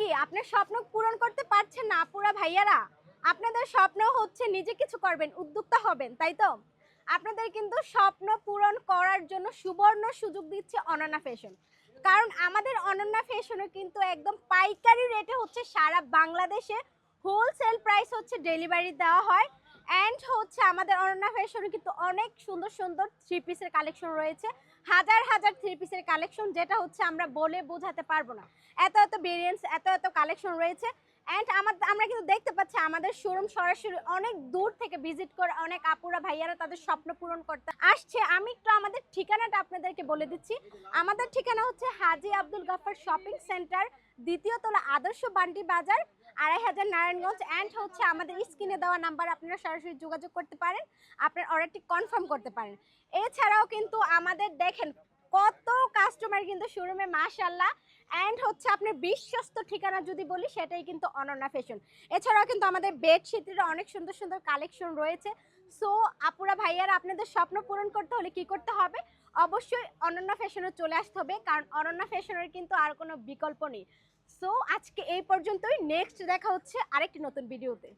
কি আপনার স্বপ্ন পূরণ করতে পারছেন না আপুরা ভাইয়ারা? আপনাদের স্বপ্ন হচ্ছে নিজে কিছু করবেন, উদ্যোক্তা হবেন, তাই তো? আপনাদের কিন্তু স্বপ্ন পূরণ করার জন্য সুবর্ণ সুযোগ দিচ্ছে অনন্যা ফ্যাশন। কারণ আমাদের অনন্যা ফ্যাশনে কিন্তু একদম পাইকারি রেটে হচ্ছে সারা বাংলাদেশে হোলসেল প্রাইস হচ্ছে ডেলিভারি দেওয়া হয়। অ্যান্ড হচ্ছে আমাদের অনন্যা ফ্যাশনে কিন্তু অনেক সুন্দর সুন্দর থ্রি পিসের কালেকশন রয়েছে। হাজার হাজার থ্রি পিসের কালেকশন, যেটা হচ্ছে আমরা বলে বোঝাতে পারবো না। এত এত ভেরিয়েন্টস, এত এত কালেকশন রয়েছে। অ্যান্ড আমরা কিন্তু দেখতে পাচ্ছি আমাদের শোরুম সরাসরি অনেক দূর থেকে ভিজিট করে অনেক আপুরা ভাইয়ারা তাদের স্বপ্ন পূরণ করতে আসছে। আমি একটু আমাদের ঠিকানাটা আপনাদেরকে বলে দিচ্ছি। আমাদের ঠিকানা হচ্ছে হাজী আব্দুল গাফফার শপিং সেন্টার, দ্বিতীয় তলা, আদর্শ বান্ডি বাজার, ২৫০০ নারায়ণগঞ্জ। অ্যান্ড হচ্ছে আমাদের স্ক্রিনে দেওয়া নাম্বার আপনারা সরাসরি যোগাযোগ করতে পারেন, আপনার অর্ডারটি কনফার্ম করতে পারেন। এছাড়াও কিন্তু আমাদের দেখেন কত কাস্টমার কিন্তু শোরুমে, মাশাআল্লাহ। অ্যান্ড হচ্ছে আপনার বিশ্বস্ত ঠিকানা যদি বলি সেটাই কিন্তু অনন্যা ফ্যাশন। এছাড়াও কিন্তু আমাদের বেডশিটের অনেক সুন্দর সুন্দর কালেকশন রয়েছে। সো আপুরা ভাইয়ারা, আপনাদের স্বপ্ন পূরণ করতে হলে কি করতে হবে? অবশ্যই অনন্যা ফ্যাশনে চলে আসতে হবে, কারণ অনন্যা ফ্যাশনের কিন্তু আর কোনো বিকল্প নেই। সো আজকে এই পর্যন্তই, নেক্সট দেখা হচ্ছে আরেকটি নতুন ভিডিওতে।